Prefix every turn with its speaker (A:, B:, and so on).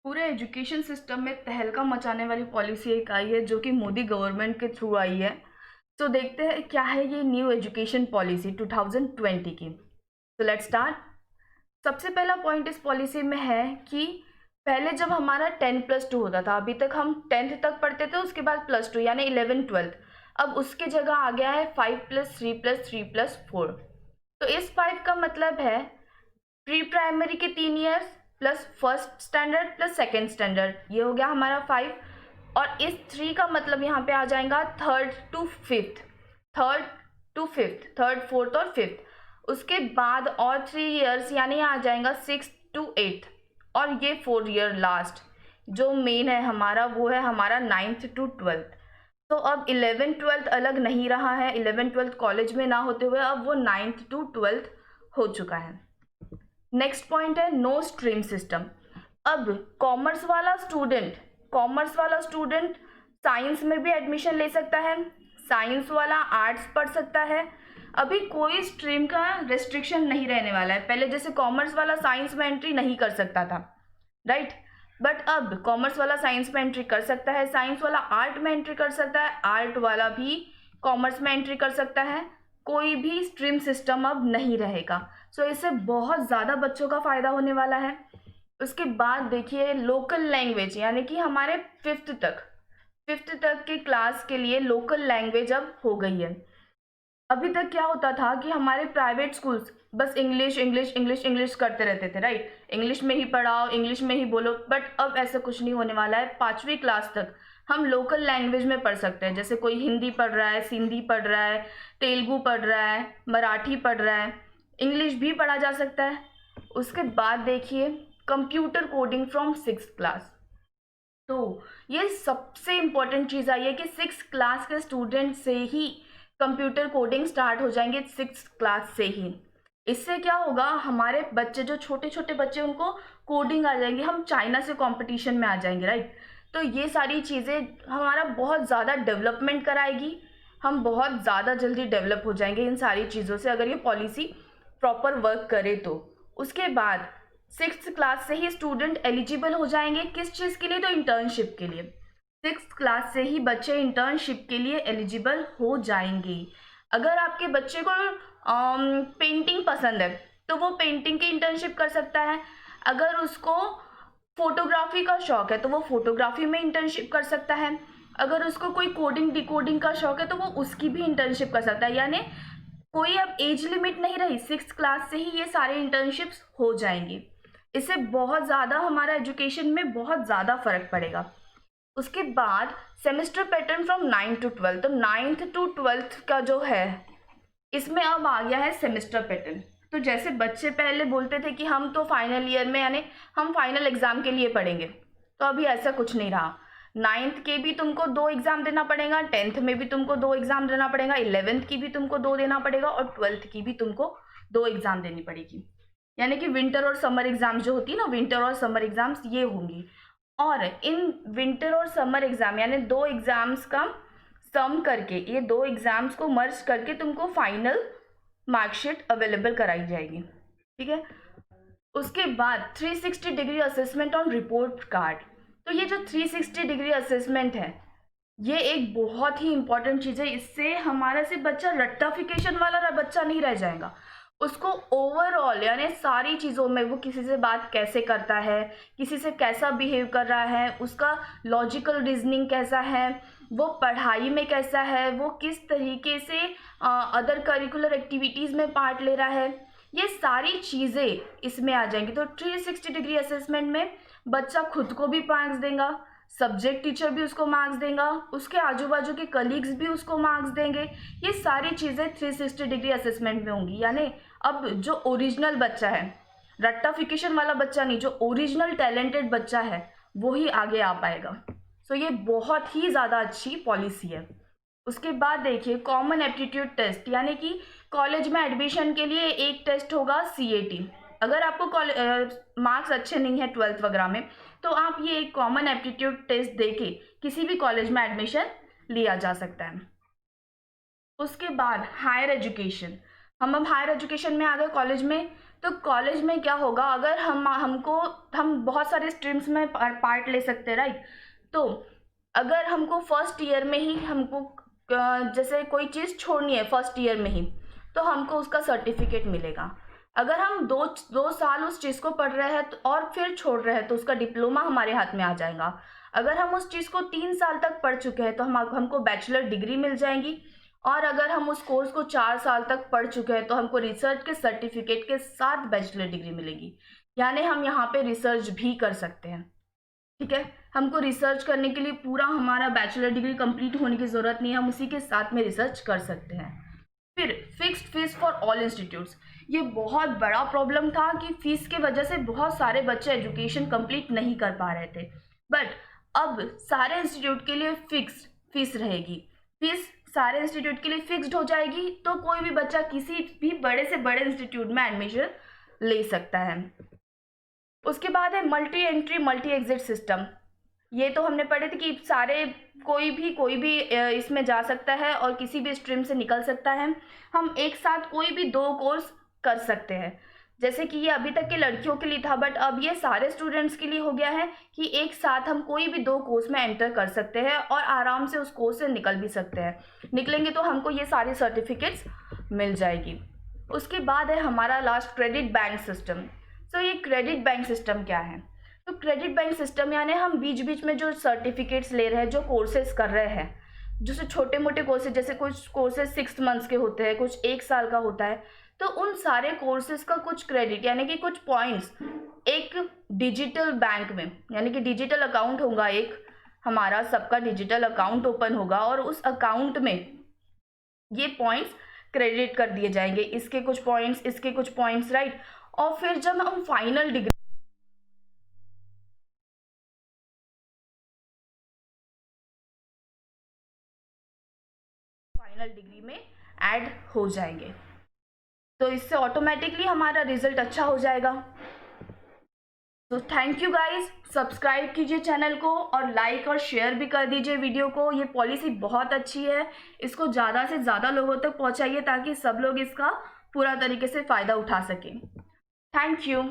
A: पूरे education system में तहलका मचाने वाली पॉलिसी एक आई है जो कि मोदी गवर्नमेंट के थ्रू आई है। तो देखते हैं क्या है ये न्यू एजुकेशन पॉलिसी 2020 की। तो लेट्स स्टार्ट। सबसे पहला पॉइंट इस पॉलिसी में है कि पहले जब हमारा 10+2 होता था, अभी तक हम 10th तक पढ़ते थे, उसके बाद +2 यानी 11th-12th। अब उसके जगह आ गया है 5+3+3+4। तो इस 5 का मतलब है प्री प्राइमरी के 3 years plus first standard plus second standard, ये हो गया हमारा 5। और इस 3 का मतलब यहाँ पे आ जाएगा third to fifth, third fourth और फिफ्थ। उसके बाद और 3 इयर्स यानी आ जाएगा 6th to 8th। और ये 4 ईयर लास्ट जो मेन है हमारा, वो है हमारा 9th to 12th। तो अब 11th-12th अलग नहीं रहा है, 11th-12th कॉलेज में ना होते हुए अब वो 9th to 12th हो चुका है। नेक्स्ट पॉइंट है नो स्ट्रीम सिस्टम। अब कॉमर्स वाला स्टूडेंट साइंस में भी एडमिशन ले सकता है, साइंस वाला आर्ट्स पढ़ सकता है। अभी कोई स्ट्रीम का रेस्ट्रिक्शन नहीं रहने वाला है। पहले जैसे कॉमर्स वाला साइंस में एंट्री नहीं कर सकता था, राइट, बट अब कॉमर्स वाला साइंस में एंट्री कर सकता है, साइंस वाला आर्ट में एंट्री कर सकता है, आर्ट वाला भी कॉमर्स में एंट्री कर सकता है। कोई भी स्ट्रीम सिस्टम अब नहीं रहेगा। सो इससे बहुत ज़्यादा बच्चों का फ़ायदा होने वाला है। उसके बाद देखिए लोकल लैंग्वेज, यानी कि हमारे फिफ्थ तक के क्लास के लिए लोकल लैंग्वेज अब हो गई है। अभी तक क्या होता था कि हमारे प्राइवेट स्कूल्स बस इंग्लिश इंग्लिश इंग्लिश इंग्लिश करते रहते थे, राइट, इंग्लिश में ही पढ़ाओ, इंग्लिश में ही बोलो। बट अब ऐसा कुछ नहीं होने वाला है। 5वीं क्लास तक हम लोकल लैंग्वेज में पढ़ सकते हैं। जैसे कोई हिंदी पढ़ रहा है, सिंधी पढ़ रहा है, तेलुगु पढ़ रहा है, मराठी पढ़ रहा है, इंग्लिश भी पढ़ा जा सकता है। उसके बाद देखिए computer coding from 6th class. तो ये सबसे इम्पोर्टेंट चीज़ आई है कि 6th क्लास के स्टूडेंट से ही कंप्यूटर कोडिंग स्टार्ट हो जाएंगे, 6th क्लास से ही। इससे क्या होगा, हमारे बच्चे जो छोटे छोटे बच्चे उनको कोडिंग आ जाएंगी, हम चाइना से कंपटीशन में आ जाएंगे, राइट। तो ये सारी चीज़ें हमारा बहुत ज़्यादा डेवलपमेंट कराएगी, हम बहुत ज़्यादा जल्दी डेवलप हो जाएंगे इन सारी चीज़ों से अगर ये पॉलिसी प्रॉपर वर्क करे तो। उसके बाद 6th क्लास से ही स्टूडेंट एलिजिबल हो जाएंगे किस चीज़ के लिए, तो इंटर्नशिप के लिए। 6th क्लास से ही बच्चे इंटर्नशिप के लिए एलिजिबल हो जाएंगे। अगर आपके बच्चे को पेंटिंग पसंद है तो वो पेंटिंग की इंटर्नशिप कर सकता है। अगर उसको फोटोग्राफी का शौक है तो वो फोटोग्राफी में इंटर्नशिप कर सकता है। अगर उसको कोई कोडिंग डिकोडिंग का शौक है तो वो उसकी भी इंटर्नशिप कर सकता है। यानी कोई अब एज लिमिट नहीं रही, 6th क्लास से ही ये सारे इंटर्नशिप्स हो जाएंगी। इससे बहुत ज़्यादा हमारा एजुकेशन में बहुत ज़्यादा फर्क पड़ेगा। उसके बाद semester pattern from 9th to 12th। तो 9th to 12th का जो है इसमें अब आ गया है सेमेस्टर पैटर्न। तो जैसे बच्चे पहले बोलते थे कि हम तो फाइनल ईयर में यानी हम फाइनल एग्जाम के लिए पढ़ेंगे, तो अभी ऐसा कुछ नहीं रहा। 9th के भी तुमको 2 एग्जाम देना पड़ेगा, 10th में भी तुमको 2 एग्जाम देना पड़ेगा, 11th की भी तुमको 2 देना पड़ेगा और 12th की भी तुमको 2 एग्जाम देनी पड़ेगी। यानी कि विंटर और समर एग्जाम जो होती है ना, विंटर और समर एग्जाम्स ये होंगी। और इन विंटर और समर एग्जाम यानी 2 एग्जाम्स का सम करके, ये 2 एग्जाम्स को मर्ज करके तुमको फाइनल मार्कशीट अवेलेबल कराई जाएगी, ठीक है। उसके बाद 360 degree assessment on report card. तो ये जो 360 डिग्री असेसमेंट है ये एक बहुत ही इंपॉर्टेंट चीज़ है। इससे हमारा से बच्चा रट्टाफिकेशन वाला बच्चा नहीं रह जाएगा। उसको ओवरऑल यानी सारी चीज़ों में वो किसी से बात कैसे करता है, किसी से कैसा बिहेव कर रहा है, उसका लॉजिकल रीजनिंग कैसा है, वो पढ़ाई में कैसा है, वो किस तरीके से अदर करिकुलर एक्टिविटीज़ में पार्ट ले रहा है, ये सारी चीज़ें इसमें आ जाएंगी। तो 360 डिग्री असेसमेंट में बच्चा खुद को भी मार्क्स देगा, सब्जेक्ट टीचर भी उसको मार्क्स देगा, उसके आजू बाजू के कलीग्स भी उसको मार्क्स देंगे। ये सारी चीज़ें 360 डिग्री असेसमेंट में होंगी। यानी अब जो ओरिजिनल बच्चा है, रट्टाफिकेशन वाला बच्चा नहीं, जो ओरिजिनल टैलेंटेड बच्चा है वो ही आगे आ पाएगा। सो ये बहुत ही ज़्यादा अच्छी पॉलिसी है। उसके बाद देखिए कॉमन एप्टीट्यूड टेस्ट, यानी कि कॉलेज में एडमिशन के लिए एक टेस्ट होगा CAT। अगर आपको मार्क्स अच्छे नहीं है 12th वगैरह में तो आप ये एक कॉमन एप्टीट्यूड टेस्ट देके किसी भी कॉलेज में एडमिशन लिया जा सकता है। उसके बाद हायर एजुकेशन, हम अब हायर एजुकेशन में आ गए कॉलेज में। तो कॉलेज में क्या होगा, अगर हम बहुत सारे स्ट्रीम्स में पार्ट ले सकते हैं, राइट। तो अगर हमको फर्स्ट ईयर में ही हमको जैसे कोई चीज़ छोड़नी है फर्स्ट ईयर में ही, तो हमको उसका सर्टिफिकेट मिलेगा। अगर हम दो साल उस चीज़ को पढ़ रहे हैं और फिर छोड़ रहे हैं तो उसका डिप्लोमा हमारे हाथ में आ जाएगा। अगर हम उस चीज़ को 3 साल तक पढ़ चुके हैं तो हमको बैचलर डिग्री मिल जाएगी। और अगर हम उस कोर्स को 4 साल तक पढ़ चुके हैं तो हमको रिसर्च के सर्टिफिकेट के साथ बैचलर डिग्री मिलेगी। यानी हम यहाँ पे रिसर्च भी कर सकते हैं, ठीक है। हमको रिसर्च करने के लिए पूरा हमारा बैचलर डिग्री कंप्लीट होने की ज़रूरत नहीं है, हम उसी के साथ में रिसर्च कर सकते हैं। फिर fixed fees for all institutes, ये बहुत बड़ा प्रॉब्लम था कि फीस की वजह से बहुत सारे बच्चे एजुकेशन कंप्लीट नहीं कर पा रहे थे। बट अब सारे इंस्टीट्यूट के लिए फिक्स्ड फीस रहेगी। फीस सारे इंस्टीट्यूट के लिए फिक्स्ड हो जाएगी, तो कोई भी बच्चा किसी भी बड़े से बड़े इंस्टीट्यूट में एडमिशन ले सकता है। उसके बाद है multi entry multi exit system. ये तो हमने पढ़े थे कि सारे कोई भी इसमें जा सकता है और किसी भी स्ट्रीम से निकल सकता है। हम एक साथ कोई भी 2 कोर्स कर सकते हैं, जैसे कि ये अभी तक के लड़कियों के लिए था, बट अब ये सारे स्टूडेंट्स के लिए हो गया है कि एक साथ हम कोई भी 2 कोर्स में एंटर कर सकते हैं और आराम से उस कोर्स से निकल भी सकते हैं। निकलेंगे तो हमको ये सारी सर्टिफिकेट्स मिल जाएगी। उसके बाद है हमारा लास्ट क्रेडिट बैंक सिस्टम। तो ये क्रेडिट बैंक सिस्टम क्या है? तो क्रेडिट बैंक सिस्टम यानी हम बीच बीच में जो सर्टिफिकेट्स ले रहे हैं, जो कोर्सेज कर रहे हैं, जैसे छोटे मोटे कोर्सेज, जैसे कुछ कोर्सेज 6 मंथ्स के होते हैं, कुछ 1 साल का होता है, तो उन सारे कोर्सेज का कुछ क्रेडिट यानी कि कुछ पॉइंट्स एक डिजिटल बैंक में, यानी कि डिजिटल अकाउंट होगा, एक हमारा सबका डिजिटल अकाउंट ओपन होगा और उस अकाउंट में ये पॉइंट्स क्रेडिट कर दिए जाएंगे, इसके कुछ पॉइंट्स, इसके कुछ पॉइंट्स, राइट। और फिर जब हम फाइनल डिग्री में ऐड हो जाएंगे, तो इससे ऑटोमेटिकली हमारा रिजल्ट अच्छा हो जाएगा। तो थैंक यू गाइस, सब्सक्राइब कीजिए चैनल को और लाइक और शेयर भी कर दीजिए वीडियो को। ये पॉलिसी बहुत अच्छी है, इसको ज़्यादा से ज़्यादा लोगों तक पहुंचाइए ताकि सब लोग इसका पूरा तरीके से फ़ायदा उठा सकें। Thank you.